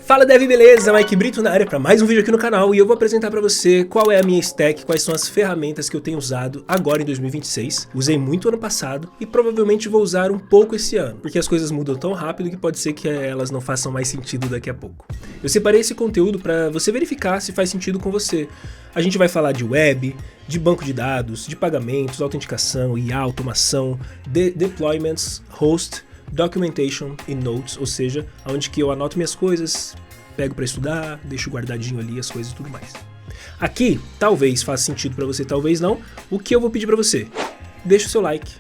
Fala Dev, beleza? Mike Brito na área para mais um vídeo aqui no canal e eu vou apresentar para você qual é a minha stack, quais são as ferramentas que eu tenho usado agora em 2026. Usei muito ano passado e provavelmente vou usar um pouco esse ano, porque as coisas mudam tão rápido que pode ser que elas não façam mais sentido daqui a pouco. Eu separei esse conteúdo para você verificar se faz sentido com você. A gente vai falar de web, de banco de dados, de pagamentos, autenticação, IA, automação, deployments, host, documentation e notes, ou seja, onde que eu anoto minhas coisas, pego para estudar, deixo guardadinho ali as coisas e tudo mais. Aqui, talvez faça sentido para você, talvez não. O que eu vou pedir para você? Deixa o seu like,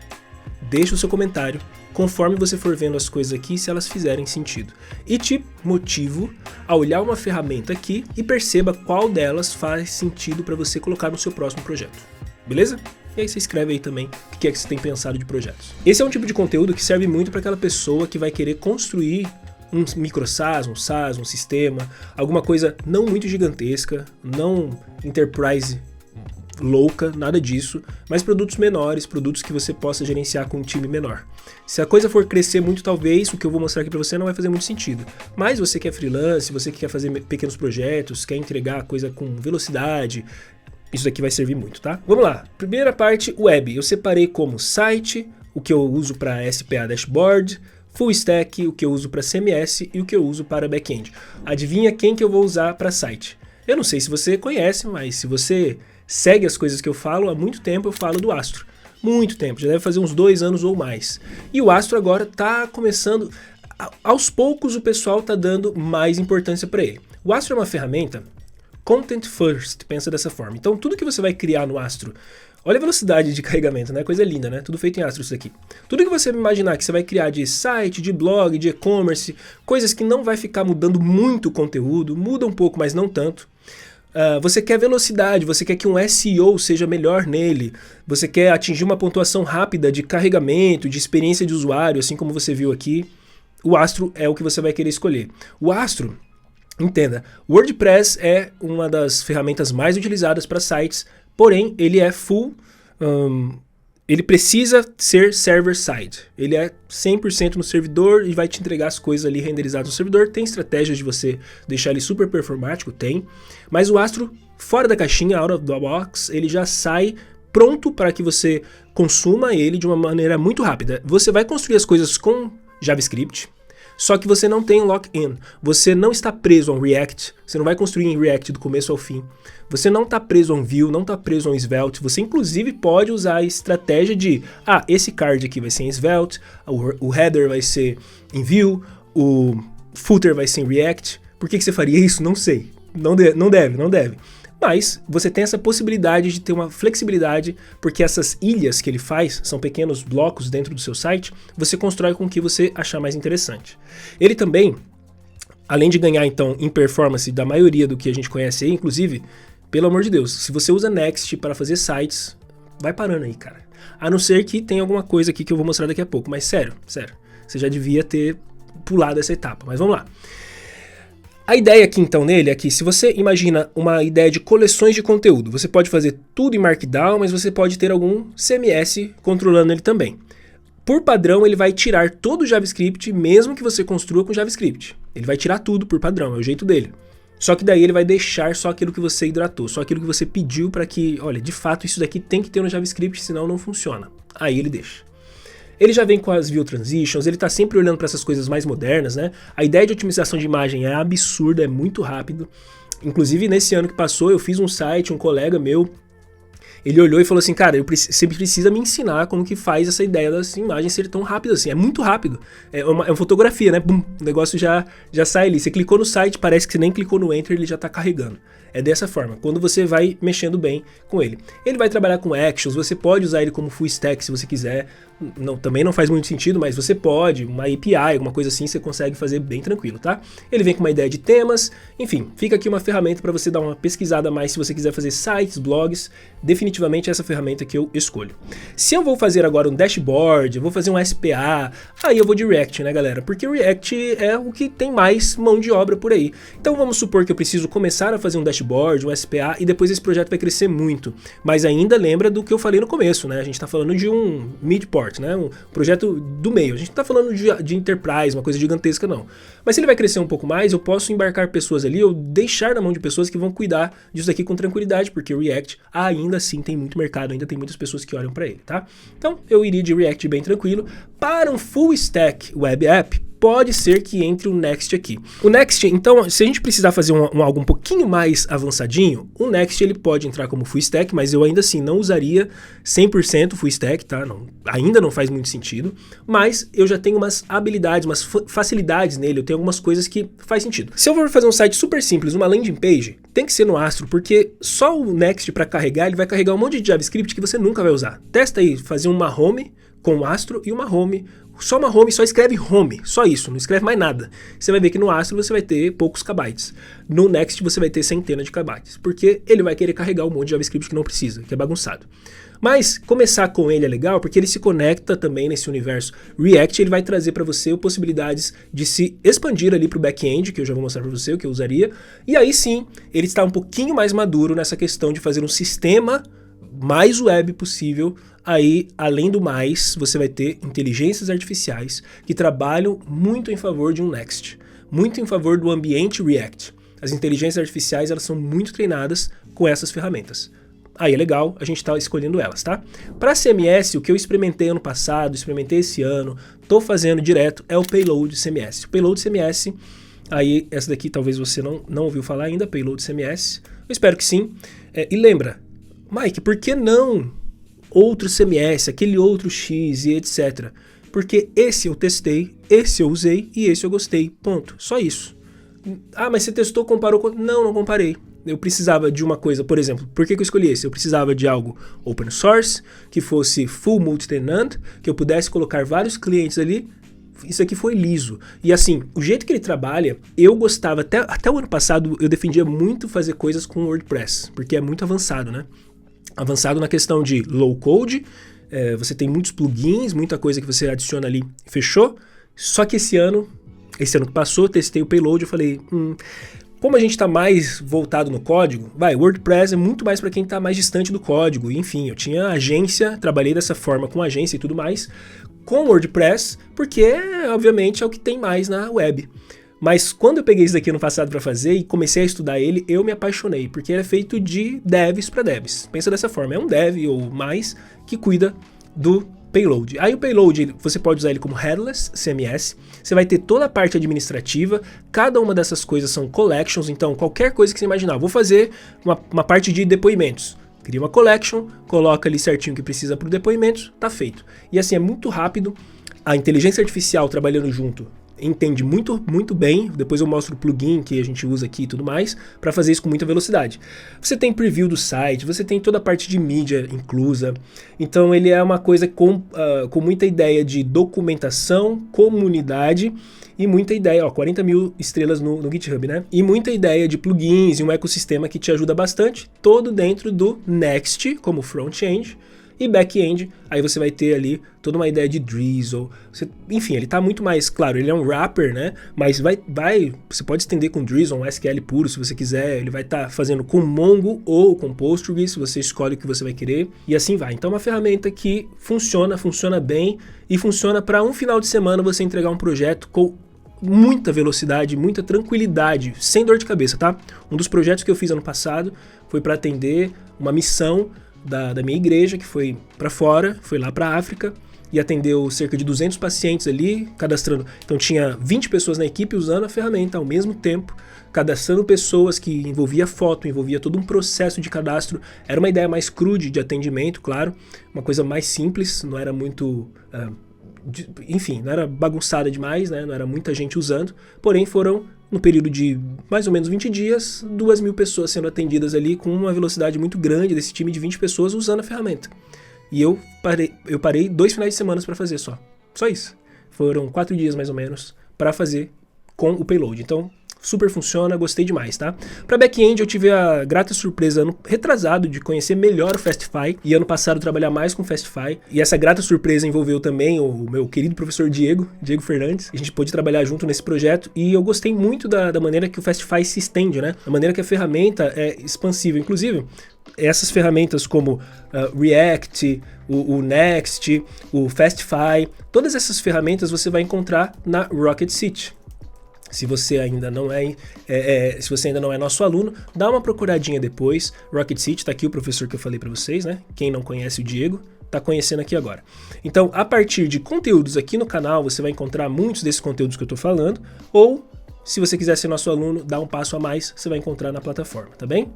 deixa o seu comentário, conforme você for vendo as coisas aqui, se elas fizerem sentido. E te motivo a olhar uma ferramenta aqui e perceba qual delas faz sentido para você colocar no seu próximo projeto. Beleza? E aí você escreve aí também o que é que você tem pensado de projetos. Esse é um tipo de conteúdo que serve muito para aquela pessoa que vai querer construir um micro SaaS, um SaaS, um sistema, alguma coisa não muito gigantesca, não enterprise louca, nada disso, mas produtos menores, produtos que você possa gerenciar com um time menor. Se a coisa for crescer muito, talvez o que eu vou mostrar aqui para você não vai fazer muito sentido. Mas você que é freelance, você que quer fazer pequenos projetos, quer entregar a coisa com velocidade, isso daqui vai servir muito, tá? Vamos lá. Primeira parte, web. Eu separei como site, o que eu uso para SPA Dashboard, full stack, o que eu uso para CMS e o que eu uso para back-end. Adivinha quem que eu vou usar para site? Eu não sei se você conhece, mas se você segue as coisas que eu falo, há muito tempo eu falo do Astro. Muito tempo, já deve fazer uns 2 anos ou mais. E o Astro agora está começando, aos poucos o pessoal está dando mais importância para ele. O Astro é uma ferramenta Content First, pensa dessa forma. Então tudo que você vai criar no Astro, olha a velocidade de carregamento, né? Coisa linda, né? Tudo feito em Astro isso aqui. Tudo que você imaginar que você vai criar de site, de blog, de e-commerce, coisas que não vai ficar mudando muito o conteúdo, muda um pouco, mas não tanto. Você quer velocidade, você quer que um SEO seja melhor nele, você quer atingir uma pontuação rápida de carregamento, de experiência de usuário, assim como você viu aqui. O Astro é o que você vai querer escolher. O Astro, entenda, o WordPress é uma das ferramentas mais utilizadas para sites, porém ele é full, ele precisa ser server-side. Ele é 100% no servidor e vai te entregar as coisas ali renderizadas no servidor. Tem estratégias de você deixar ele super performático? Tem. Mas o Astro, fora da caixinha, out of the box, ele já sai pronto para que você consuma ele de uma maneira muito rápida. Você vai construir as coisas com JavaScript, só que você não tem lock-in, você não está preso a um React, você não vai construir em React do começo ao fim, você não está preso a um Vue, não está preso a um Svelte, você inclusive pode usar a estratégia de, esse card aqui vai ser em Svelte, o header vai ser em Vue, o footer vai ser em React. Por que você faria isso? Não sei, não deve. Mas você tem essa possibilidade de ter uma flexibilidade, porque essas ilhas que ele faz, são pequenos blocos dentro do seu site, você constrói com o que você achar mais interessante. Ele também, além de ganhar então em performance da maioria do que a gente conhece aí, inclusive, pelo amor de Deus, se você usa Next para fazer sites, vai parando aí, cara. A não ser que tenha alguma coisa aqui que eu vou mostrar daqui a pouco, mas sério, você já devia ter pulado essa etapa, mas vamos lá. A ideia aqui então nele é que se você imagina uma ideia de coleções de conteúdo, você pode fazer tudo em Markdown, mas você pode ter algum CMS controlando ele também. Por padrão ele vai tirar todo o JavaScript, mesmo que você construa com JavaScript. Ele vai tirar tudo por padrão, é o jeito dele. Só que daí ele vai deixar só aquilo que você hidratou, só aquilo que você pediu para que, olha, de fato isso daqui tem que ter no JavaScript, senão não funciona. Aí ele deixa. Ele já vem com as View Transitions, ele está sempre olhando para essas coisas mais modernas, né? A ideia de otimização de imagem é absurda, é muito rápido. Inclusive, nesse ano que passou, eu fiz um site, um colega meu, ele olhou e falou assim, cara, você precisa me ensinar como que faz essa ideia das imagens ser tão rápidas assim. É muito rápido. É uma fotografia, né? Bum, o negócio já sai ali. Você clicou no site, parece que você nem clicou no Enter, ele já está carregando. É dessa forma, quando você vai mexendo bem com ele. Ele vai trabalhar com actions, você pode usar ele como full stack se você quiser. Também não faz muito sentido, mas você pode, uma API, alguma coisa assim, você consegue fazer bem tranquilo, tá? Ele vem com uma ideia de temas, enfim, fica aqui uma ferramenta para você dar uma pesquisada a mais se você quiser fazer sites, blogs, definitivamente é essa ferramenta que eu escolho. Se eu vou fazer agora um dashboard, eu vou fazer um SPA, aí eu vou de React, né, galera? Porque o React é o que tem mais mão de obra por aí. Então vamos supor que eu preciso começar a fazer um dashboard, um SPA, e depois esse projeto vai crescer muito. Mas ainda lembra do que eu falei no começo, né? A gente tá falando de um midport. porte, né? Um projeto do meio. A gente não tá falando de enterprise, uma coisa gigantesca, não. Mas se ele vai crescer um pouco mais, eu posso embarcar pessoas ali, ou deixar na mão de pessoas que vão cuidar disso daqui com tranquilidade, porque o React ainda assim tem muito mercado, ainda tem muitas pessoas que olham para ele, tá? Então, eu iria de React bem tranquilo. Para um full stack web app, pode ser que entre o Next aqui. O Next, então, se a gente precisar fazer algo um pouquinho mais avançadinho, o Next ele pode entrar como full stack, mas eu ainda assim não usaria 100% full stack, tá? Não, ainda não faz muito sentido, mas eu já tenho umas habilidades, umas facilidades nele, eu tenho algumas coisas que faz sentido. Se eu for fazer um site super simples, uma landing page, tem que ser no Astro, porque só o Next para carregar, ele vai carregar um monte de JavaScript que você nunca vai usar. Testa aí, fazer uma home com o Astro e uma home. Só uma home, só escreve home, só isso, não escreve mais nada. Você vai ver que no Astro você vai ter poucos kbytes. No Next você vai ter centenas de kbytes, porque ele vai querer carregar um monte de JavaScript que não precisa, que é bagunçado. Mas começar com ele é legal porque ele se conecta também nesse universo React, ele vai trazer para você possibilidades de se expandir ali para o back-end, que eu já vou mostrar para você o que eu usaria. E aí sim, ele está um pouquinho mais maduro nessa questão de fazer um sistema mais web possível. Aí, além do mais, você vai ter inteligências artificiais que trabalham muito em favor de um Next, muito em favor do ambiente React. As inteligências artificiais, elas são muito treinadas com essas ferramentas. Aí é legal, a gente está escolhendo elas, tá? Para CMS, o que eu experimentei ano passado, experimentei esse ano, estou fazendo direto, é o Payload CMS. O Payload CMS, aí essa daqui talvez você não ouviu falar ainda, Payload CMS. Eu espero que sim. E lembra, Mike, por que não outro CMS, aquele outro X e etc? Porque esse eu testei, esse eu usei e esse eu gostei, ponto. Só isso. Ah, mas você testou, comparou com... Não comparei. Eu precisava de uma coisa, por exemplo, por que eu escolhi esse? Eu precisava de algo open source, que fosse full multi-tenant, que eu pudesse colocar vários clientes ali. Isso aqui foi liso. E assim, o jeito que ele trabalha, eu gostava, até o ano passado, eu defendia muito fazer coisas com WordPress, porque é muito avançado, né? Avançado na questão de low code, você tem muitos plugins, muita coisa que você adiciona ali, fechou? Só que esse ano que passou, testei o Payload, eu falei, como a gente está mais voltado no código, WordPress é muito mais para quem está mais distante do código. Enfim, eu tinha agência, trabalhei dessa forma com agência e tudo mais, com WordPress, porque obviamente é o que tem mais na web. Mas quando eu peguei isso daqui ano passado para fazer e comecei a estudar ele, eu me apaixonei, porque ele é feito de devs para devs. Pensa dessa forma, é um dev ou mais que cuida do Payload. Aí o Payload, você pode usar ele como headless CMS, você vai ter toda a parte administrativa, cada uma dessas coisas são collections, então qualquer coisa que você imaginar, vou fazer uma parte de depoimentos. Cria uma collection, coloca ali certinho o que precisa para o depoimento, tá feito. E assim, é muito rápido, a inteligência artificial trabalhando junto entende muito, muito bem. Depois eu mostro o plugin que a gente usa aqui e tudo mais, para fazer isso com muita velocidade. Você tem preview do site, você tem toda a parte de mídia inclusa, então ele é uma coisa com muita ideia de documentação, comunidade e muita ideia, 40 mil estrelas no GitHub, né? E muita ideia de plugins e um ecossistema que te ajuda bastante, todo dentro do Next, como front-end, e back-end, aí você vai ter ali toda uma ideia de Drizzle, enfim, ele tá muito mais, claro, ele é um wrapper, né, mas você pode estender com Drizzle, um SQL puro se você quiser, ele vai estar fazendo com Mongo ou com Postgres, você escolhe o que você vai querer, e assim vai. Então é uma ferramenta que funciona bem, e funciona para um final de semana você entregar um projeto com muita velocidade, muita tranquilidade, sem dor de cabeça, tá? Um dos projetos que eu fiz ano passado foi para atender uma missão da minha igreja, que foi para fora, foi lá para a África, e atendeu cerca de 200 pacientes ali, cadastrando. Então tinha 20 pessoas na equipe usando a ferramenta ao mesmo tempo, cadastrando pessoas, que envolvia foto, envolvia todo um processo de cadastro. Era uma ideia mais crude de atendimento, claro, uma coisa mais simples, não era muito... enfim, não era bagunçada demais, né? Não era muita gente usando, porém foram, no período de mais ou menos 20 dias, 2.000 pessoas sendo atendidas ali com uma velocidade muito grande desse time de 20 pessoas usando a ferramenta. E eu parei 2 finais de semana para fazer só isso. Foram 4 dias mais ou menos para fazer com o Payload. Então, super funciona, gostei demais, tá? Para back-end eu tive a grata surpresa ano retrasado de conhecer melhor o Fastify e ano passado trabalhar mais com o Fastify. E essa grata surpresa envolveu também o meu querido professor Diego Fernandes. A gente pôde trabalhar junto nesse projeto e eu gostei muito da maneira que o Fastify se estende, né? Da maneira que a ferramenta é expansiva. Inclusive, essas ferramentas como React, o Next, o Fastify, todas essas ferramentas você vai encontrar na Rocket City. Se você ainda não é nosso aluno, dá uma procuradinha depois. Rocket City, tá aqui o professor que eu falei para vocês, né? Quem não conhece o Diego, tá conhecendo aqui agora. Então, a partir de conteúdos aqui no canal, você vai encontrar muitos desses conteúdos que eu tô falando, ou se você quiser ser nosso aluno, dá um passo a mais, você vai encontrar na plataforma, tá bem?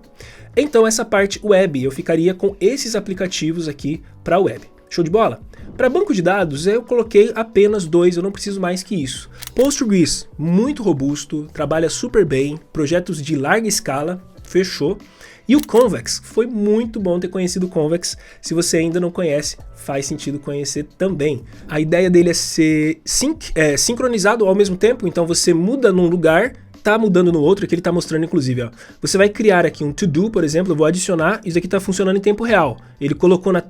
Então, essa parte web, eu ficaria com esses aplicativos aqui para web. Show de bola? Para banco de dados, eu coloquei apenas 2, eu não preciso mais que isso. Postgres, muito robusto, trabalha super bem, projetos de larga escala, fechou. E o Convex, foi muito bom ter conhecido o Convex. Se você ainda não conhece, faz sentido conhecer também. A ideia dele é ser sincronizado ao mesmo tempo, então você muda num lugar, tá mudando no outro, que ele tá mostrando inclusive, ó. Você vai criar aqui um to-do, por exemplo, eu vou adicionar, isso aqui tá funcionando em tempo real. Ele colocou na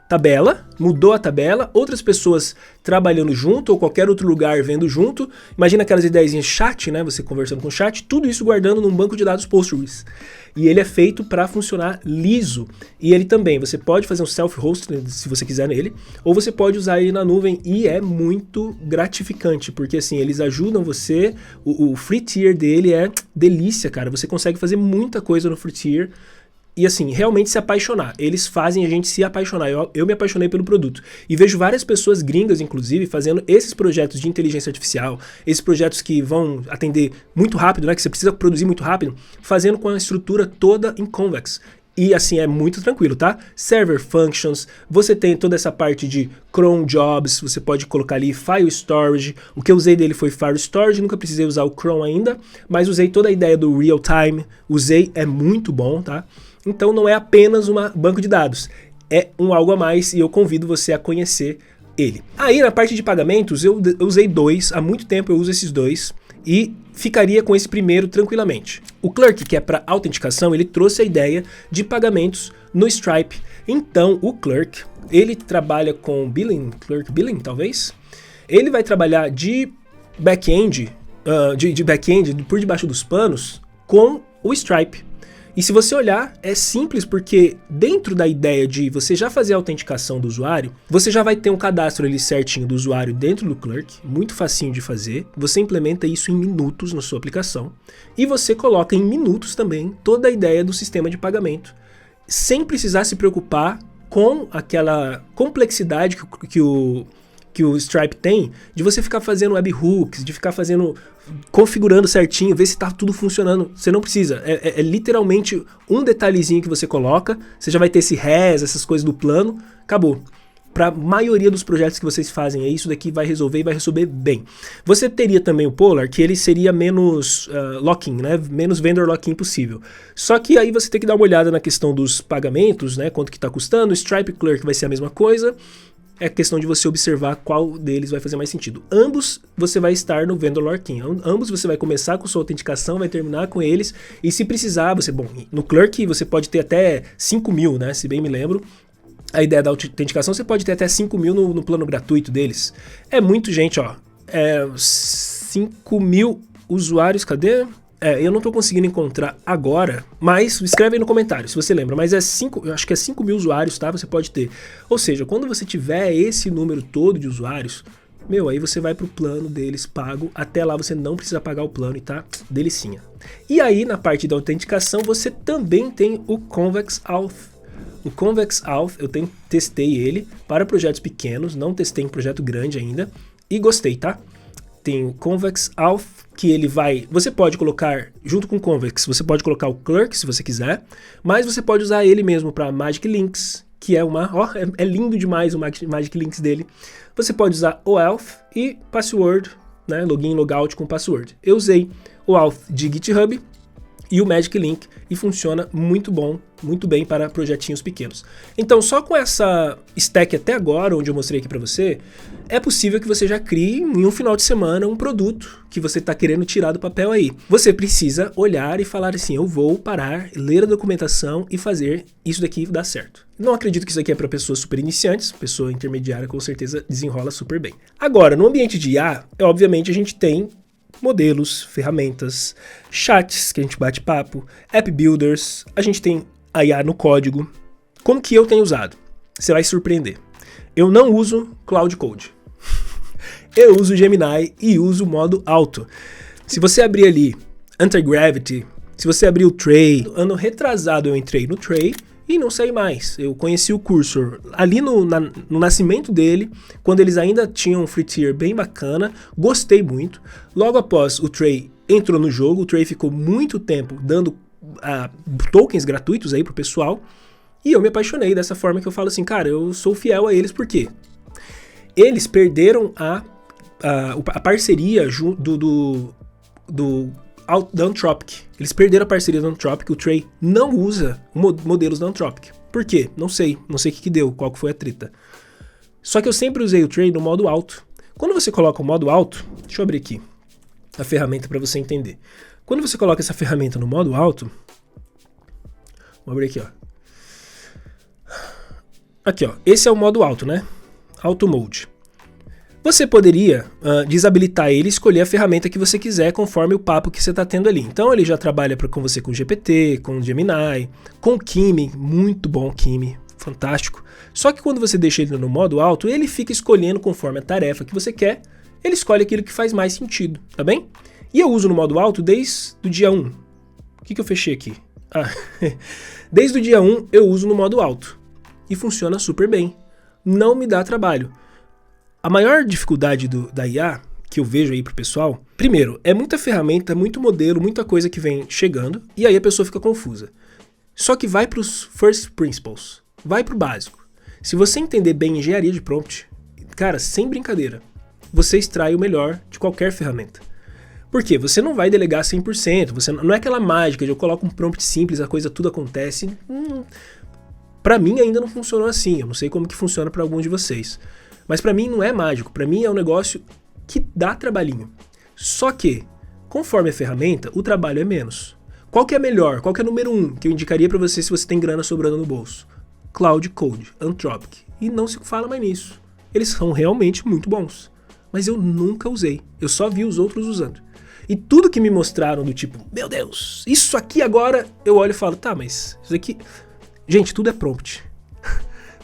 tabela, mudou a tabela, outras pessoas trabalhando junto ou qualquer outro lugar vendo junto. Imagina aquelas ideias em chat, né? Você conversando com o chat, tudo isso guardando num banco de dados Postgres. E ele é feito para funcionar liso. E ele também, você pode fazer um self-host se você quiser nele, ou você pode usar ele na nuvem e é muito gratificante, porque assim, eles ajudam você, o free tier dele é delícia, cara. Você consegue fazer muita coisa no free tier. E assim, realmente se apaixonar. Eles fazem a gente se apaixonar. Eu me apaixonei pelo produto. E vejo várias pessoas gringas, inclusive, fazendo esses projetos de inteligência artificial, esses projetos que vão atender muito rápido, né? Que você precisa produzir muito rápido, fazendo com a estrutura toda em Convex. E assim, é muito tranquilo, tá? Server Functions, você tem toda essa parte de cron jobs, você pode colocar ali File Storage. O que eu usei dele foi File Storage, nunca precisei usar o cron ainda, mas usei toda a ideia do Real Time, usei, é muito bom, tá? Então não é apenas um banco de dados, é um algo a mais e eu convido você a conhecer ele. Aí na parte de pagamentos eu usei 2, há muito tempo eu uso esses 2 e ficaria com esse primeiro tranquilamente. O Clerk, que é para autenticação, ele trouxe a ideia de pagamentos no Stripe. Então o Clerk, ele trabalha com Billing, Clerk Billing talvez? Ele vai trabalhar de back-end, por debaixo dos panos com o Stripe. E se você olhar, é simples porque dentro da ideia de você já fazer a autenticação do usuário, você já vai ter um cadastro ali certinho do usuário dentro do Clerk, muito facinho de fazer, você implementa isso em minutos na sua aplicação e você coloca em minutos também toda a ideia do sistema de pagamento, sem precisar se preocupar com aquela complexidade que o Stripe tem, de você ficar fazendo webhooks, de ficar configurando certinho, ver se está tudo funcionando. Você não precisa, é literalmente um detalhezinho que você coloca, você já vai ter esse res, essas coisas do plano, acabou. Para a maioria dos projetos que vocês fazem, isso daqui vai resolver e vai resolver bem. Você teria também o Polar, que ele seria menos lock-in, né? Menos vendor lock-in possível. Só que aí você tem que dar uma olhada na questão dos pagamentos, né? Quanto que está custando, o Stripe Clerk vai ser a mesma coisa. É questão de você observar qual deles vai fazer mais sentido. Ambos você vai estar no vendor lock-in. Ambos você vai começar com sua autenticação, vai terminar com eles. E se precisar, no Clerk você pode ter até 5.000, né? Se bem me lembro. A ideia da autenticação, você pode ter até 5.000 no plano gratuito deles. É muito, gente, ó. 5.000 usuários, cadê? Eu não tô conseguindo encontrar agora, mas escreve aí no comentário se você lembra, mas eu acho que é 5.000 usuários, tá? Você pode ter. Ou seja, quando você tiver esse número todo de usuários, aí você vai pro plano deles pago, até lá você não precisa pagar o plano e tá delicinha. E aí, na parte da autenticação, você também tem o Convex Auth. O Convex Auth, testei ele para projetos pequenos, não testei em projeto grande ainda, e gostei, tá? Tem o Convex Auth, que ele vai... Você pode colocar, junto com o Convex, você pode colocar o Clerk, se você quiser, mas você pode usar ele mesmo para Magic Links, que é é lindo demais o Magic Links dele. Você pode usar o Auth e Password, né? Login, logout com password. Eu usei o Auth de GitHub e o Magic Link e funciona muito bem para projetinhos pequenos. Então, só com essa stack até agora, onde eu mostrei aqui para você, é possível que você já crie em um final de semana um produto que você está querendo tirar do papel aí. Você precisa olhar e falar assim, eu vou parar, ler a documentação e fazer isso daqui dar certo. Não acredito que isso aqui é para pessoas super iniciantes, pessoa intermediária com certeza desenrola super bem. Agora, no ambiente de IA, obviamente a gente tem modelos, ferramentas, chats que a gente bate papo, app builders, a gente tem a IA no código. Como que eu tenho usado? Você vai se surpreender. Eu não uso Cloud Code. Eu uso Gemini e uso o modo alto. Se você abrir ali Anti-Gravity, se você abrir o Tray, ano retrasado eu entrei no Tray e não saí mais. Eu conheci o Cursor ali no nascimento dele, quando eles ainda tinham um free tier bem bacana, gostei muito. Logo após o Tray entrou no jogo, o Tray ficou muito tempo dando tokens gratuitos aí pro pessoal, e eu me apaixonei dessa forma que eu falo assim, cara, eu sou fiel a eles, porque eles perderam a parceria da Anthropic. Eles perderam a parceria da Anthropic, o Tray não usa modelos da Anthropic. Por quê? Não sei o que deu, qual que foi a treta. Só que eu sempre usei o Tray no modo alto. Quando você coloca o modo alto, deixa eu abrir aqui a ferramenta para você entender. Quando você coloca essa ferramenta no modo alto, vou abrir aqui, ó. Aqui, ó, esse é o modo alto, né? Auto Mode. Você poderia desabilitar ele e escolher a ferramenta que você quiser conforme o papo que você está tendo ali. Então ele já trabalha com você com GPT, com Gemini, com Kimi, muito bom Kimi, fantástico. Só que quando você deixa ele no modo alto, ele fica escolhendo conforme a tarefa que você quer, ele escolhe aquilo que faz mais sentido, tá bem? E eu uso no modo alto desde o dia 1. O que eu fechei aqui? Desde o dia 1 eu uso no modo alto e funciona super bem, não me dá trabalho. A maior dificuldade da IA que eu vejo aí pro pessoal, primeiro, é muita ferramenta, muito modelo, muita coisa que vem chegando, e aí a pessoa fica confusa. Só que vai pros first principles, vai pro básico. Se você entender bem engenharia de prompt, cara, sem brincadeira, você extrai o melhor de qualquer ferramenta. Por quê? Você não vai delegar 100%, você não é aquela mágica de eu coloco um prompt simples, a coisa tudo acontece. Pra mim ainda não funcionou assim, eu não sei como que funciona pra alguns de vocês. Mas pra mim não é mágico, pra mim é um negócio que dá trabalhinho. Só que, conforme a ferramenta, o trabalho é menos. Qual que é melhor? Qual que é o número 1 que eu indicaria pra você se você tem grana sobrando no bolso? Cloud Code, Anthropic. E não se fala mais nisso. Eles são realmente muito bons. Mas eu nunca usei. Eu só vi os outros usando. E tudo que me mostraram do tipo, meu Deus, isso aqui agora, eu olho e falo, tá, mas isso aqui... Gente, tudo é prompt.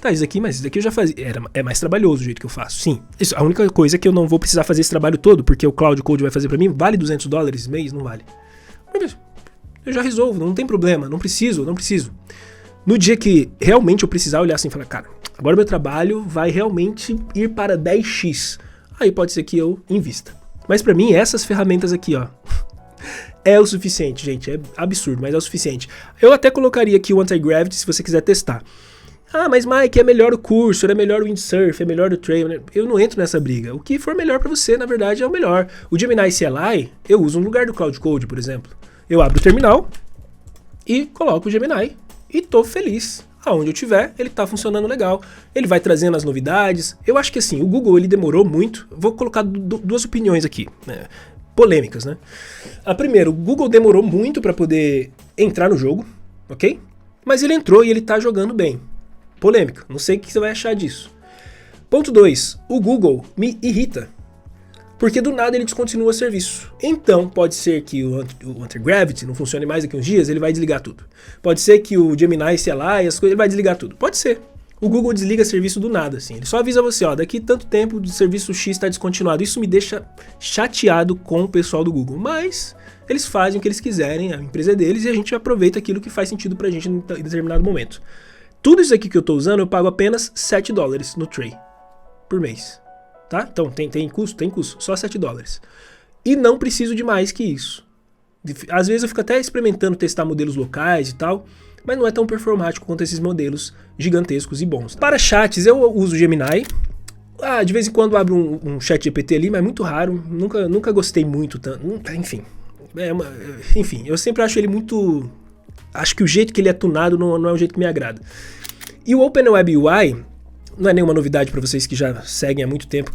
Tá, isso aqui eu já fazia. É mais trabalhoso o jeito que eu faço. Sim, isso, a única coisa é que eu não vou precisar fazer esse trabalho todo, porque o Cloud Code vai fazer pra mim, vale $200 mês? Não vale. Eu já resolvo, não tem problema, não preciso. No dia que realmente eu precisar olhar assim e falar, cara, agora meu trabalho vai realmente ir para 10x. Aí pode ser que eu invista. Mas pra mim, essas ferramentas aqui, ó, é o suficiente, gente. É absurdo, mas é o suficiente. Eu até colocaria aqui o Anti-Gravity se você quiser testar. Ah, mas Mike, é melhor o Cursor, é melhor o Windsurf, é melhor o Tray. Eu não entro nessa briga. O que for melhor pra você, na verdade, é o melhor. O Gemini CLI, eu uso no lugar do Cloud Code, por exemplo. Eu abro o terminal e coloco o Gemini e tô feliz. Aonde eu tiver, ele tá funcionando legal. Ele vai trazendo as novidades. Eu acho que assim, o Google ele demorou muito. Vou colocar duas opiniões aqui, né? Polêmicas, né? A primeira, o Google demorou muito para poder entrar no jogo, ok? Mas ele entrou e ele tá jogando bem. Polêmica, não sei o que você vai achar disso. Ponto 2, o Google me irrita, porque do nada ele descontinua o serviço. Então pode ser que o Anti-Gravity não funcione mais daqui uns dias, ele vai desligar tudo. Pode ser que o Gemini CLI, as coisas, ele vai desligar tudo. Pode ser. O Google desliga serviço do nada, assim. Ele só avisa você, ó, daqui tanto tempo o serviço X está descontinuado. Isso me deixa chateado com o pessoal do Google. Mas eles fazem o que eles quiserem, a empresa é deles, e a gente aproveita aquilo que faz sentido pra gente em determinado momento. Tudo isso aqui que eu tô usando, eu pago apenas $7 no Tray por mês. Tá? Então, tem custo? Tem custo. Só $7. E não preciso de mais que isso. Às vezes eu fico até experimentando testar modelos locais e tal, mas não é tão performático quanto esses modelos gigantescos e bons. Para chats, eu uso o Gemini. De vez em quando abro um chat GPT ali, mas muito raro. Nunca gostei muito. Enfim, eu sempre acho ele muito acho que o jeito que ele é tunado não é o jeito que me agrada. E o OpenWeb UI, não é nenhuma novidade para vocês que já seguem há muito tempo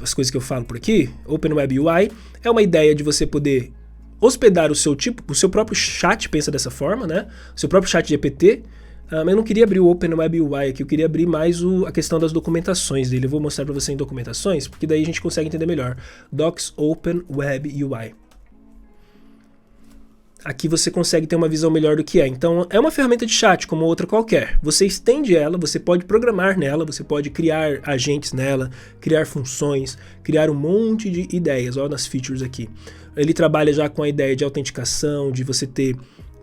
as coisas que eu falo por aqui. OpenWeb UI é uma ideia de você poder hospedar o seu próprio chat, pensa dessa forma, né? O seu próprio chat GPT. Mas eu não queria abrir o OpenWeb UI aqui, eu queria abrir mais a questão das documentações dele. Eu vou mostrar para você em documentações, porque daí a gente consegue entender melhor. Docs OpenWeb UI. Aqui você consegue ter uma visão melhor do que é. Então, é uma ferramenta de chat, como outra qualquer. Você estende ela, você pode programar nela, você pode criar agentes nela, criar funções, criar um monte de ideias, ó, nas features aqui. Ele trabalha já com a ideia de autenticação, de você ter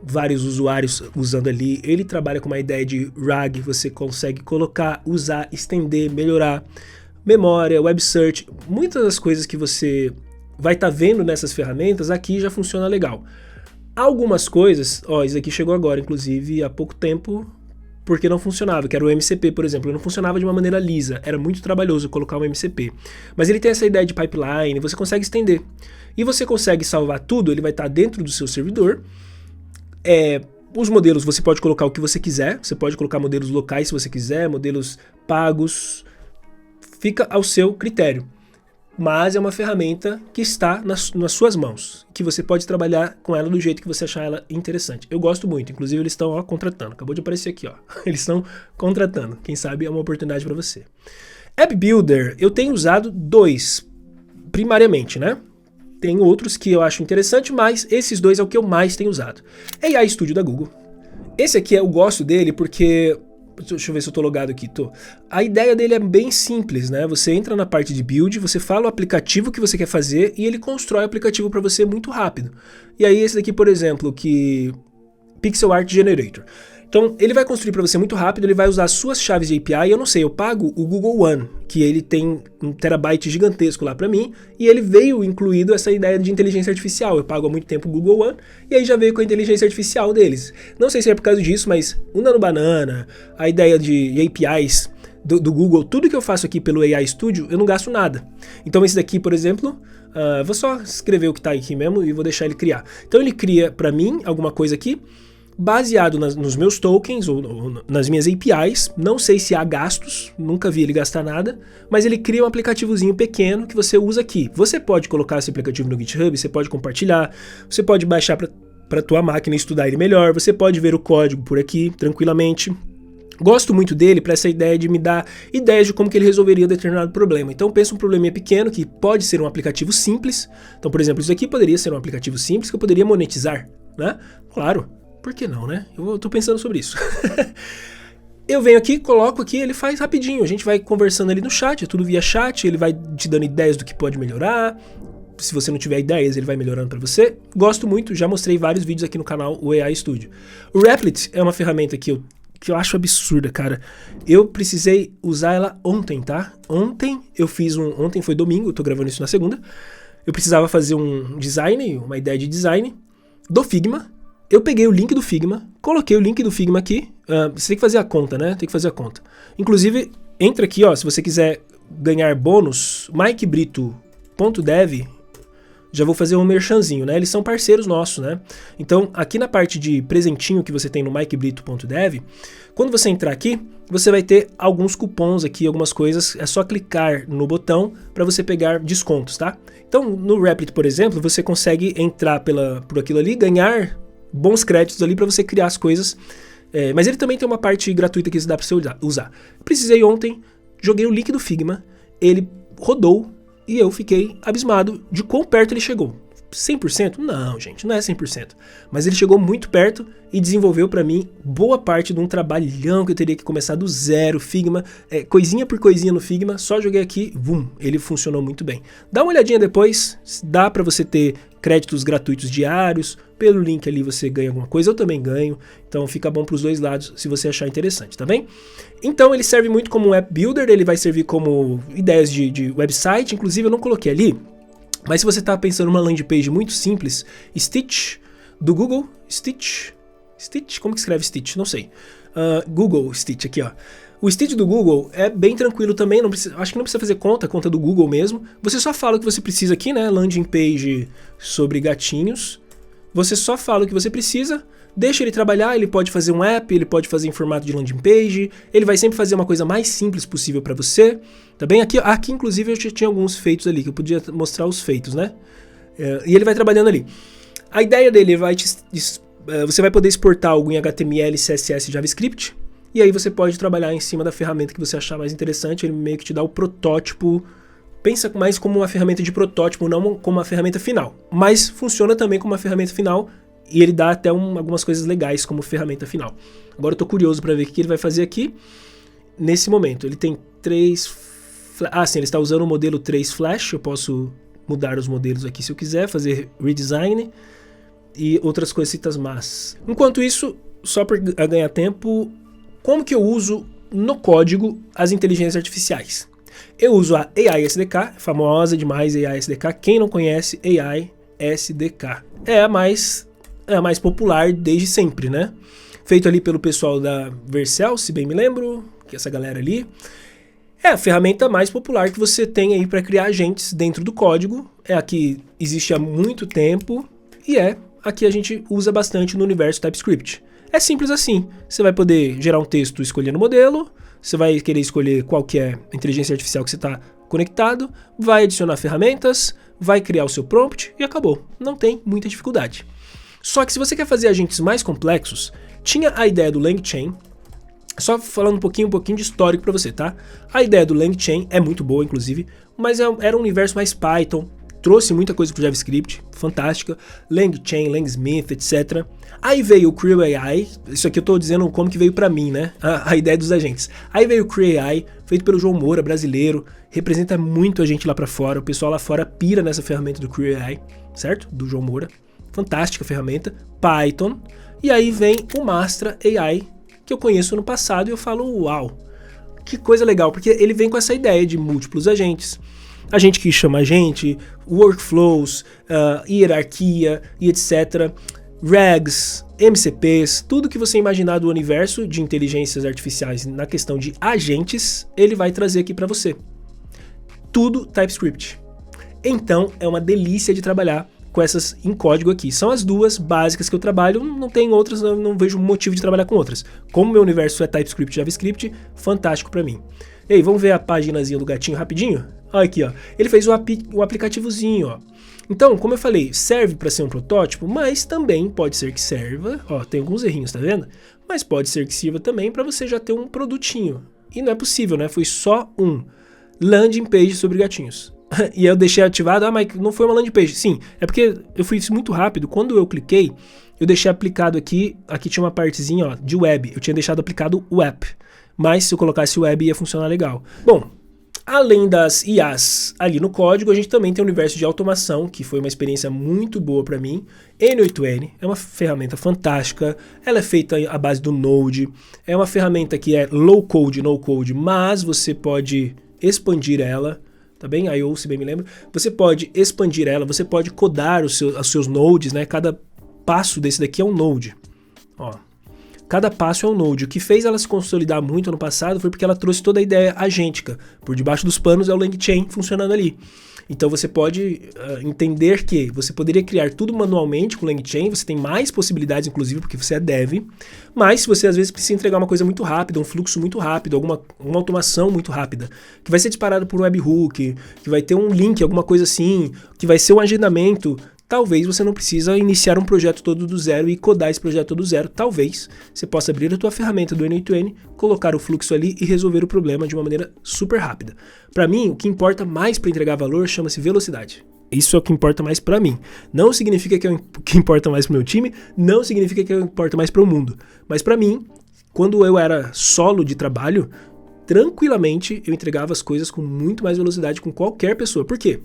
vários usuários usando ali. Ele trabalha com uma ideia de RAG, você consegue colocar, usar, estender, melhorar. Memória, web search, muitas das coisas que você vai estar vendo nessas ferramentas, aqui já funciona legal. Algumas coisas, ó, isso aqui chegou agora, inclusive, há pouco tempo, porque não funcionava, que era o MCP, por exemplo, não funcionava de uma maneira lisa, era muito trabalhoso colocar um MCP. Mas ele tem essa ideia de pipeline, você consegue estender. E você consegue salvar tudo, ele vai estar dentro do seu servidor. Os modelos, você pode colocar o que você quiser, você pode colocar modelos locais se você quiser, modelos pagos, fica ao seu critério. Mas é uma ferramenta que está nas suas mãos, que você pode trabalhar com ela do jeito que você achar ela interessante. Eu gosto muito, inclusive eles estão contratando, acabou de aparecer aqui, ó. Eles estão contratando, quem sabe é uma oportunidade para você. App Builder, eu tenho usado 2, primariamente, né? Tem outros que eu acho interessante, mas esses 2 é o que eu mais tenho usado. AI Studio da Google. Esse aqui eu gosto dele porque... Deixa eu ver se eu tô logado aqui, tô. A ideia dele é bem simples, né? Você entra na parte de build, você fala o aplicativo que você quer fazer e ele constrói o aplicativo para você muito rápido. E aí esse daqui, por exemplo, que Pixel Art Generator. Então, ele vai construir para você muito rápido, ele vai usar as suas chaves de API, eu não sei, eu pago o Google One, que ele tem 1 terabyte gigantesco lá para mim, e ele veio incluído essa ideia de inteligência artificial. Eu pago há muito tempo o Google One, e aí já veio com a inteligência artificial deles. Não sei se é por causa disso, mas o Nano Banana, a ideia de APIs do Google, tudo que eu faço aqui pelo AI Studio, eu não gasto nada. Então esse daqui, por exemplo, vou só escrever o que está aqui mesmo e vou deixar ele criar. Então ele cria para mim alguma coisa aqui, baseado nos meus tokens ou nas minhas APIs, não sei se há gastos, nunca vi ele gastar nada, mas ele cria um aplicativozinho pequeno que você usa aqui. Você pode colocar esse aplicativo no GitHub, você pode compartilhar, você pode baixar para tua máquina e estudar ele melhor, você pode ver o código por aqui tranquilamente. Gosto muito dele para essa ideia de me dar ideias de como que ele resolveria determinado problema. Então pensa um probleminha pequeno que pode ser um aplicativo simples. Então, por exemplo, isso aqui poderia ser um aplicativo simples que eu poderia monetizar, né? Claro. Por que não, né? Eu tô pensando sobre isso. Eu venho aqui, coloco aqui, ele faz rapidinho. A gente vai conversando ali no chat, é tudo via chat, ele vai te dando ideias do que pode melhorar. Se você não tiver ideias, ele vai melhorando para você. Gosto muito, já mostrei vários vídeos aqui no canal, o AI Studio. O Replit é uma ferramenta que eu acho absurda, cara. Eu precisei usar ela ontem, tá? Ontem foi domingo, eu tô gravando isso na segunda. Eu precisava fazer um design, uma ideia de design do Figma. Eu peguei o link do Figma, coloquei o link do Figma aqui, você tem que fazer a conta, né? Tem que fazer a conta. Inclusive, entra aqui, ó, se você quiser ganhar bônus, mikebrito.dev, já vou fazer um merchanzinho, né? Eles são parceiros nossos, né? Então, aqui na parte de presentinho que você tem no mikebrito.dev, quando você entrar aqui, você vai ter alguns cupons aqui, algumas coisas, é só clicar no botão para você pegar descontos, tá? Então, no Replit, por exemplo, você consegue entrar por aquilo ali, ganhar bons créditos ali para você criar as coisas, mas ele também tem uma parte gratuita que dá para você usar. Precisei ontem, joguei o link do Figma, ele rodou e eu fiquei abismado de quão perto ele chegou. 100%? Não, gente, não é 100%. Mas ele chegou muito perto e desenvolveu para mim boa parte de um trabalhão que eu teria que começar do zero, Figma, coisinha por coisinha no Figma, só joguei aqui, ele funcionou muito bem. Dá uma olhadinha depois, dá para você ter créditos gratuitos diários, pelo link ali você ganha alguma coisa, eu também ganho, então fica bom para os dois lados se você achar interessante, tá bem? Então ele serve muito como um app builder, ele vai servir como ideias de website, inclusive eu não coloquei ali, mas se você está pensando numa landing page muito simples, Stitch, do Google, Stitch, como que escreve Stitch? Não sei. Google Stitch, aqui ó. O Stitch do Google é bem tranquilo também, acho que não precisa fazer conta do Google mesmo. Você só fala o que você precisa aqui, né? Landing page sobre gatinhos. Você só fala o que você precisa, deixa ele trabalhar, ele pode fazer um app, ele pode fazer em formato de landing page, ele vai sempre fazer uma coisa mais simples possível para você, tá bem? Aqui inclusive eu já tinha alguns feitos ali, que eu podia mostrar os feitos, né? E ele vai trabalhando ali. A ideia dele você vai poder exportar algo em HTML, CSS e JavaScript, e aí você pode trabalhar em cima da ferramenta que você achar mais interessante, ele meio que te dá o protótipo. Pensa mais como uma ferramenta de protótipo, não como uma ferramenta final. Mas funciona também como uma ferramenta final e ele dá até algumas coisas legais como ferramenta final. Agora eu tô curioso para ver o que ele vai fazer aqui nesse momento. Ele tem 3... sim, ele está usando o modelo 3 Flash. Eu posso mudar os modelos aqui se eu quiser, fazer redesign e outras coisitas más. Enquanto isso, só para ganhar tempo, como que eu uso no código as inteligências artificiais? Eu uso a AI SDK, famosa demais AI SDK. Quem não conhece AI SDK? É a mais popular desde sempre, né? Feito ali pelo pessoal da Vercel, se bem me lembro, que é essa galera ali. É a ferramenta mais popular que você tem aí para criar agentes dentro do código. É a que existe há muito tempo e é a que a gente usa bastante no universo TypeScript. É simples assim. Você vai poder gerar um texto escolhendo o modelo. Você vai querer escolher qual que é a inteligência artificial que você está conectado, vai adicionar ferramentas, vai criar o seu prompt e acabou. Não tem muita dificuldade. Só que se você quer fazer agentes mais complexos, tinha a ideia do LangChain. Só falando um pouquinho de histórico para você, tá? A ideia do LangChain é muito boa, inclusive, mas era um universo mais Python, trouxe muita coisa pro JavaScript, fantástica, LangChain, Langsmith, etc. Aí veio o Creo AI, isso aqui eu tô dizendo como que veio pra mim, né, a ideia dos agentes. Aí veio o Creo AI, feito pelo João Moura, brasileiro, representa muito a gente lá pra fora, o pessoal lá fora pira nessa ferramenta do Creo AI, certo? Do João Moura, fantástica ferramenta, Python, e aí vem o Mastra AI, que eu conheço no passado e eu falo, uau, que coisa legal, porque ele vem com essa ideia de múltiplos agentes, a gente que chama agente, workflows, hierarquia e etc. Regs, MCPs, tudo que você imaginar do universo de inteligências artificiais na questão de agentes, ele vai trazer aqui para você. Tudo TypeScript. Então é uma delícia de trabalhar com essas em código aqui. São as duas básicas que eu trabalho, não tem outras, não vejo motivo de trabalhar com outras. Como meu universo é TypeScript e JavaScript, fantástico para mim. E aí, vamos ver a paginazinha do gatinho rapidinho? Olha aqui, ó. Ele fez um aplicativozinho, ó. Então, como eu falei, serve para ser um protótipo, mas também pode ser que serva, ó, tem alguns errinhos, tá vendo? Mas pode ser que sirva também para você já ter um produtinho. E não é possível, né? Foi só um landing page sobre gatinhos. E eu deixei ativado, mas não foi uma landing page. Sim, é porque eu fiz isso muito rápido. Quando eu cliquei, eu deixei aplicado aqui tinha uma partezinha, ó, de web. Eu tinha deixado aplicado o app. Mas se eu colocasse o web ia funcionar legal. Bom, além das IAs ali no código, a gente também tem o universo de automação, que foi uma experiência muito boa para mim. N8N é uma ferramenta fantástica, ela é feita à base do Node, é uma ferramenta que é low code, no code, mas você pode expandir ela, tá bem? I/O, se bem me lembro. Você pode expandir ela, você pode codar os seus nodes, né? Cada passo desse daqui é um node, ó. Cada passo é um node. O que fez ela se consolidar muito ano passado foi porque ela trouxe toda a ideia agêntica. Por debaixo dos panos é o LangChain funcionando ali. Então você pode entender que você poderia criar tudo manualmente com o LangChain, você tem mais possibilidades, inclusive, porque você é dev, mas se você às vezes precisa entregar uma coisa muito rápida, um fluxo muito rápido, uma automação muito rápida, que vai ser disparado por um webhook, que vai ter um link, alguma coisa assim, que vai ser um agendamento, talvez você não precisa iniciar um projeto todo do zero e codar esse projeto todo do zero. Talvez você possa abrir a tua ferramenta do N8N, colocar o fluxo ali e resolver o problema de uma maneira super rápida. Para mim, o que importa mais para entregar valor chama-se velocidade. Isso é o que importa mais para mim. Não significa que é o que importa mais pro meu time, não significa que é o que importa mais para o mundo. Mas para mim, quando eu era solo de trabalho, tranquilamente eu entregava as coisas com muito mais velocidade com qualquer pessoa. Por quê?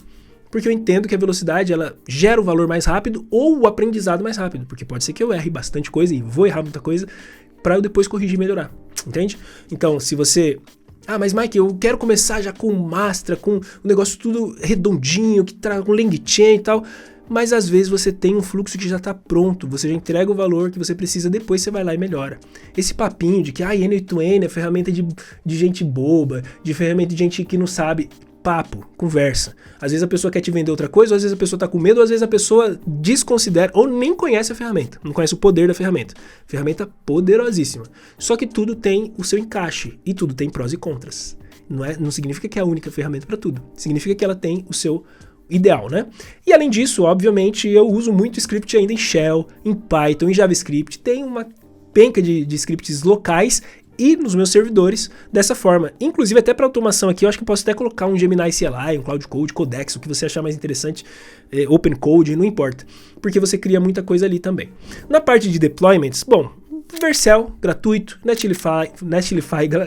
Porque eu entendo que a velocidade ela gera o valor mais rápido ou o aprendizado mais rápido. Porque pode ser que eu erre bastante coisa e vou errar muita coisa para eu depois corrigir e melhorar. Entende? Então, se você... mas Mike, eu quero começar já com Mastra, com um negócio tudo redondinho, que traz um LangChain e tal. Mas às vezes você tem um fluxo que já está pronto, você já entrega o valor que você precisa, depois você vai lá e melhora. Esse papinho de que N8N é ferramenta de gente boba, de ferramenta de gente que não sabe... papo, conversa. Às vezes a pessoa quer te vender outra coisa, às vezes a pessoa tá com medo, às vezes a pessoa desconsidera ou nem conhece a ferramenta, não conhece o poder da ferramenta. Ferramenta poderosíssima. Só que tudo tem o seu encaixe e tudo tem prós e contras. Não significa que é a única ferramenta para tudo. Significa que ela tem o seu ideal, né? E além disso, obviamente, eu uso muito script ainda em Shell, em Python, em JavaScript. Tem uma penca de scripts locais e nos meus servidores dessa forma. Inclusive até para automação aqui, eu acho que eu posso até colocar um Gemini CLI, um Cloud Code, Codex, o que você achar mais interessante, Open Code, não importa. Porque você cria muita coisa ali também. Na parte de deployments, bom, Vercel, gratuito, Netlify,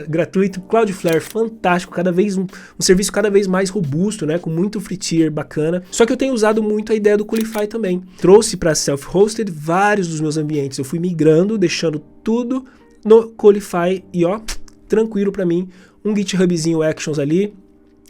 gratuito, Cloudflare, fantástico, cada vez um serviço cada vez mais robusto, né, com muito free tier bacana. Só que eu tenho usado muito a ideia do Qualify também. Trouxe para self-hosted vários dos meus ambientes, eu fui migrando, deixando tudo no Qualify e ó, tranquilo para mim, um GitHubzinho Actions ali.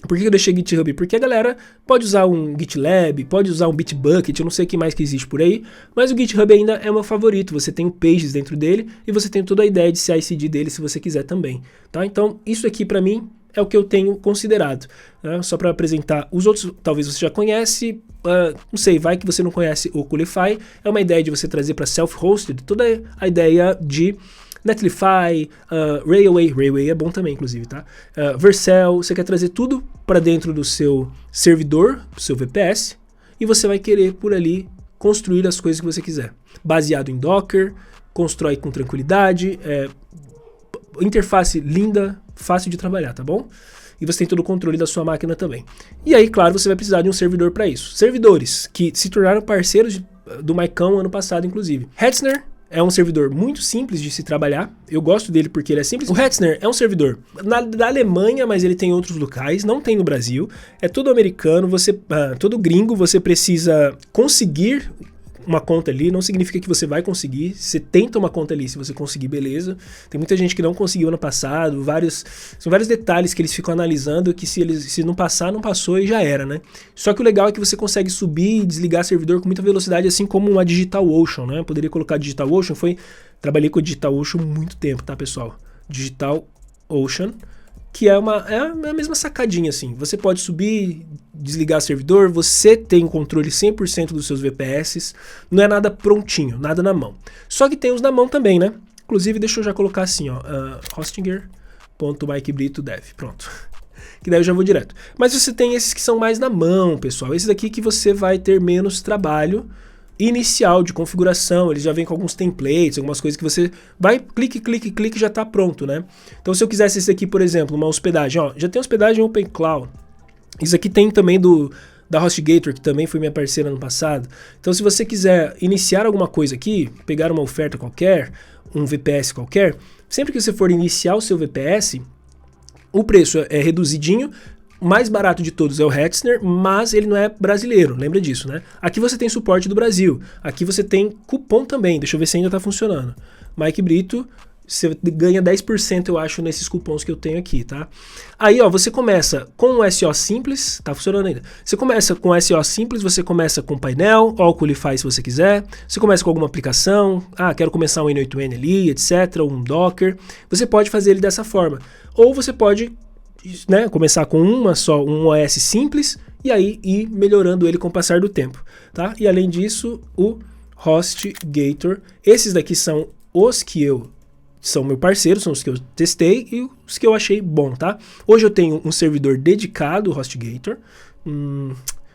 Por que eu deixei GitHub? Porque a galera pode usar um GitLab, pode usar um Bitbucket, eu não sei o que mais que existe por aí, mas o GitHub ainda é o meu favorito. Você tem o Pages dentro dele e você tem toda a ideia de CI/CD dele se você quiser também, tá? Então isso aqui para mim é o que eu tenho considerado, né? Só para apresentar os outros, talvez você já conhece, não sei, vai que você não conhece o Qualify, é uma ideia de você trazer para self-hosted toda a ideia de Netlify, Railway é bom também, inclusive, tá? Vercel, você quer trazer tudo para dentro do seu servidor, do seu VPS, e você vai querer por ali construir as coisas que você quiser. Baseado em Docker, constrói com tranquilidade, interface linda, fácil de trabalhar, tá bom? E você tem todo o controle da sua máquina também. E aí, claro, você vai precisar de um servidor para isso. Servidores que se tornaram parceiros do Maicão ano passado, inclusive. Hetzner é um servidor muito simples de se trabalhar. Eu gosto dele porque ele é simples. O Hetzner é um servidor da Alemanha, mas ele tem outros locais, não tem no Brasil. É todo americano, todo gringo, você precisa conseguir uma conta ali, não significa que você vai conseguir. Você tenta uma conta ali, se você conseguir, beleza. Tem muita gente que não conseguiu ano passado, são vários detalhes que eles ficam analisando que se não passar, não passou e já era, né? Só que o legal é que você consegue subir e desligar servidor com muita velocidade, assim como uma DigitalOcean, né? Eu poderia colocar DigitalOcean, trabalhei com a DigitalOcean há muito tempo, tá, pessoal? DigitalOcean, que é a mesma sacadinha, assim. Você pode subir, desligar servidor, você tem o controle 100% dos seus VPS, não é nada prontinho, nada na mão. Só que tem os na mão também, né? Inclusive, deixa eu já colocar assim, ó, hostinger.mikebritodev, pronto. Que daí eu já vou direto. Mas você tem esses que são mais na mão, pessoal. Esses aqui que você vai ter menos trabalho inicial de configuração, eles já vêm com alguns templates, algumas coisas que você vai, clique, já está pronto, né? Então se eu quisesse esse aqui, por exemplo, uma hospedagem, ó, já tem hospedagem OpenCloud. Isso aqui tem também da HostGator, que também foi minha parceira no passado. Então se você quiser iniciar alguma coisa aqui, pegar uma oferta qualquer, um VPS qualquer, sempre que você for iniciar o seu VPS, o preço é reduzidinho. O mais barato de todos é o Hetzner, mas ele não é brasileiro, lembra disso, né? Aqui você tem suporte do Brasil, aqui você tem cupom também, deixa eu ver se ainda tá funcionando. Mike Brito, você ganha 10%, eu acho, nesses cupons que eu tenho aqui, tá? Aí, ó, você começa com o SEO simples, tá funcionando ainda. Você começa com o SEO simples, você começa com painel, ou o Qualify se você quiser. Você começa com alguma aplicação, quero começar um N8N ali, etc, ou um Docker. Você pode fazer ele dessa forma. Ou você pode, né, começar com um OS simples e aí ir melhorando ele com o passar do tempo, tá? E além disso, o HostGator, esses daqui são os que são meu parceiro, são os que eu testei e os que eu achei bom, tá? Hoje eu tenho um servidor dedicado, HostGator,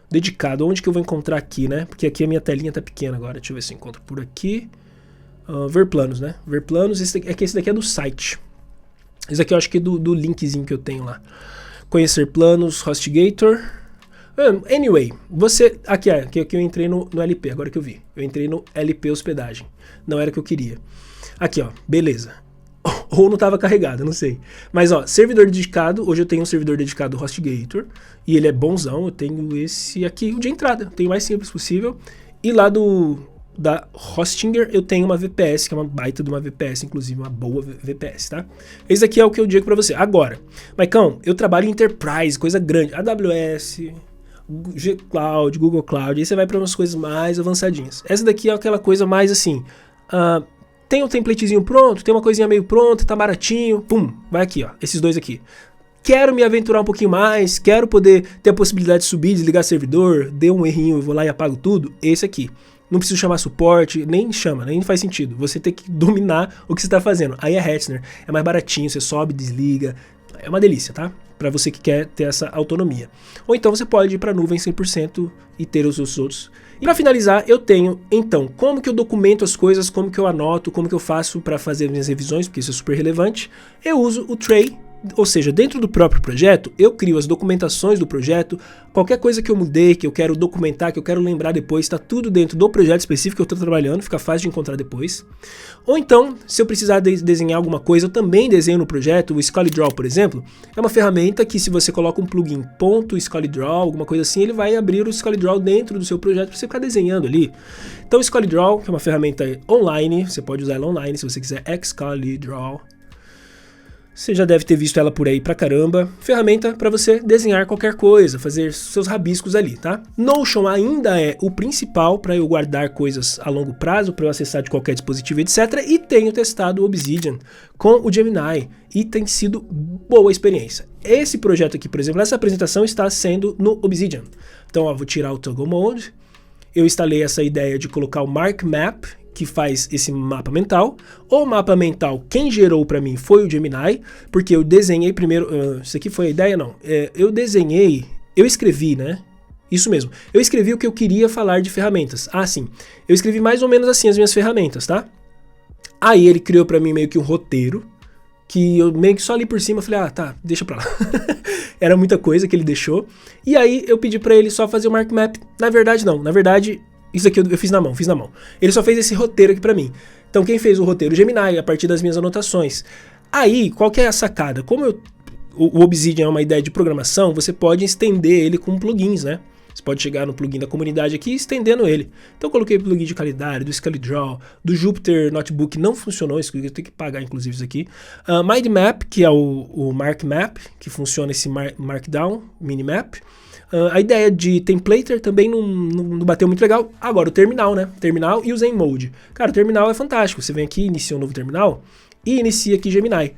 dedicado, onde que eu vou encontrar aqui, né? Porque aqui a minha telinha tá pequena agora, deixa eu ver se eu encontro por aqui. Ver planos, né? Ver planos, esse daqui é do site. Esse aqui eu acho que é do linkzinho que eu tenho lá. Conhecer planos, HostGator. Anyway, aqui eu entrei no LP, agora que eu vi. Eu entrei no LP hospedagem. Não era o que eu queria. Aqui, ó, beleza. Ou não estava carregado, não sei. Mas, ó, servidor dedicado. Hoje eu tenho um servidor dedicado HostGator. E ele é bonzão. Eu tenho esse aqui, o de entrada. Eu tenho o mais simples possível. E lá da Hostinger eu tenho uma VPS, que é uma baita de uma VPS, inclusive uma boa VPS, tá? Esse aqui é o que eu digo pra você. Agora, Maicão, eu trabalho em Enterprise, coisa grande, AWS, G-Cloud, Google Cloud, aí você vai para umas coisas mais avançadinhas. Essa daqui é aquela coisa mais assim, tem um templatezinho pronto, tem uma coisinha meio pronta, tá baratinho, pum, vai aqui, ó, esses dois aqui. quero me aventurar um pouquinho mais, quero poder ter a possibilidade de subir, desligar servidor, deu um errinho, eu vou lá e apago tudo, esse aqui. Não preciso chamar suporte, nem chama, nem faz sentido. Você tem que dominar o que você está fazendo. Aí é Hetzner, é mais baratinho, você sobe, desliga, é uma delícia, tá? Para você que quer ter essa autonomia. Ou então você pode ir para a nuvem 100% e ter os outros. E para finalizar, eu tenho, então, como que eu documento as coisas, como que eu anoto, como que eu faço para fazer minhas revisões, porque isso é super relevante. Eu uso o Tray. Ou seja, dentro do próprio projeto, eu crio as documentações do projeto, qualquer coisa que eu mudei, que eu quero documentar, que eu quero lembrar depois, está tudo dentro do projeto específico que eu estou trabalhando, fica fácil de encontrar depois. Ou então, se eu precisar desenhar alguma coisa, eu também desenho no projeto. O ScullyDraw, por exemplo, é uma ferramenta que se você coloca um plugin .ScullyDraw, alguma coisa assim, ele vai abrir o ScullyDraw dentro do seu projeto para você ficar desenhando ali. Então o ScullyDraw, que é uma ferramenta online, você pode usar ela online se você quiser, ScullyDraw. Você já deve ter visto ela por aí pra caramba. Ferramenta para você desenhar qualquer coisa, fazer seus rabiscos ali, tá? Notion ainda é o principal para eu guardar coisas a longo prazo, para eu acessar de qualquer dispositivo, etc. E tenho testado o Obsidian com o Gemini e tem sido boa experiência. Esse projeto aqui, por exemplo, essa apresentação está sendo no Obsidian. Então, ó, vou tirar o Toggle Mode. Eu instalei essa ideia de colocar o Mark Map, que faz esse mapa mental. O mapa mental, quem gerou para mim foi o Gemini, porque eu desenhei primeiro, isso aqui foi a ideia? Não. Eu escrevi, né? Isso mesmo. Eu escrevi o que eu queria falar de ferramentas. Ah, sim. Eu escrevi mais ou menos assim as minhas ferramentas, tá? Aí ele criou para mim meio que um roteiro, que eu meio que só ali por cima falei, ah, tá, deixa pra lá. Era muita coisa que ele deixou. E aí eu pedi para ele só fazer o Mark Map. Na verdade, não. Na verdade, isso aqui eu fiz na mão, Ele só fez esse roteiro aqui pra mim. Então quem fez o roteiro? O Gemini, a partir das minhas anotações. Aí, qual que é a sacada? Como o Obsidian é uma ideia de programação, você pode estender ele com plugins, né? Você pode chegar no plugin da comunidade aqui e estendendo ele. Então eu coloquei plugin de qualidade, do ScullyDraw, do Jupyter Notebook, não funcionou, isso eu tenho que pagar inclusive isso aqui. MindMap, que é o Mark Map, que funciona esse Markdown, Minimap. A ideia de templater também não bateu muito legal. Agora o terminal, né? Terminal e o Zenmode. Cara, o terminal é fantástico. Você vem aqui, inicia um novo terminal e inicia aqui Gemini.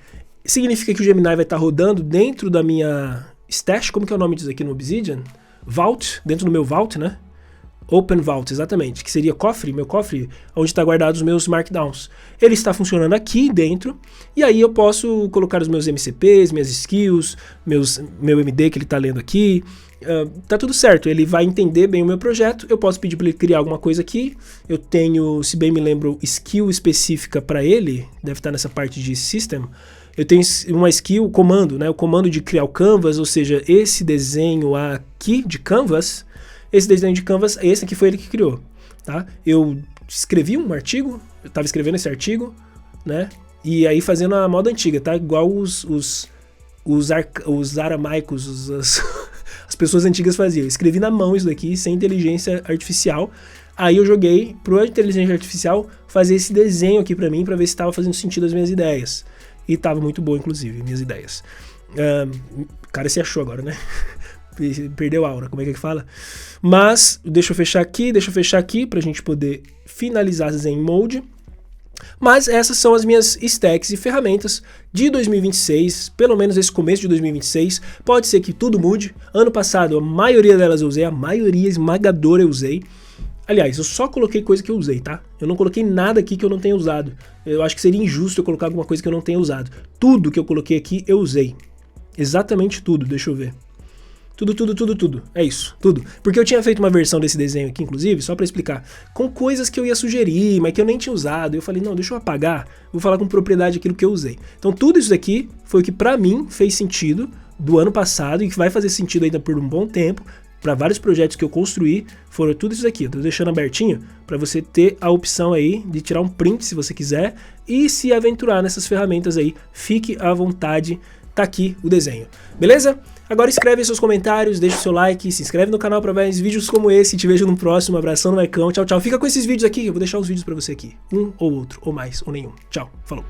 Significa que o Gemini vai estar rodando dentro da minha stash, como que é o nome disso aqui no Obsidian? Vault, dentro do meu Vault, né? Open Vault, exatamente, que seria cofre, meu cofre, onde está guardado os meus markdowns. Ele está funcionando aqui dentro, e aí eu posso colocar os meus MCPs, minhas skills, meu MD que ele está lendo aqui. Tá tudo certo, ele vai entender bem o meu projeto. Eu posso pedir para ele criar alguma coisa aqui. Eu tenho, se bem me lembro, skill específica para ele, deve estar nessa parte de system. Eu tenho uma skill, comando, né? O comando de criar o canvas, ou seja, esse desenho aqui de canvas. Esse desenho de canvas, esse aqui foi ele que criou, tá? Eu escrevi um artigo, eu estava escrevendo esse artigo, né? E aí fazendo a moda antiga, tá? Igual os aramaicos, as pessoas antigas faziam. Eu escrevi na mão isso daqui, sem inteligência artificial. Aí eu joguei pro inteligência artificial fazer esse desenho aqui pra mim, pra ver se estava fazendo sentido as minhas ideias. E tava muito bom, inclusive, minhas ideias. Cara, se achou agora, né? Perdeu a aura, como é que fala? Mas, deixa eu fechar aqui pra gente poder finalizar Zenmode. Mas essas são as minhas stacks e ferramentas de 2026, pelo menos esse começo de 2026. Pode ser que tudo mude. Ano passado a maioria delas eu usei, a maioria esmagadora eu usei. Aliás, eu só coloquei coisa que eu usei, tá? Eu não coloquei nada aqui que eu não tenha usado. Eu acho que seria injusto eu colocar alguma coisa que eu não tenha usado. Tudo que eu coloquei aqui eu usei. Exatamente tudo, deixa eu ver. Tudo. É isso, tudo. Porque eu tinha feito uma versão desse desenho aqui, inclusive, só pra explicar, com coisas que eu ia sugerir, mas que eu nem tinha usado. Eu falei, não, deixa eu apagar, vou falar com propriedade aquilo que eu usei. Então tudo isso aqui foi o que pra mim fez sentido do ano passado e que vai fazer sentido ainda por um bom tempo. Para vários projetos que eu construí, foram tudo isso aqui. Eu tô deixando abertinho para você ter a opção aí de tirar um print se você quiser e se aventurar nessas ferramentas aí. Fique à vontade, tá aqui o desenho. Beleza? Agora escreve aí seus comentários, deixa o seu like, se inscreve no canal para mais vídeos como esse. Te vejo no próximo. Abração no Maicão. Tchau, tchau. Fica com esses vídeos aqui. Eu vou deixar os vídeos para você aqui. Um ou outro, ou mais, ou nenhum. Tchau. Falou.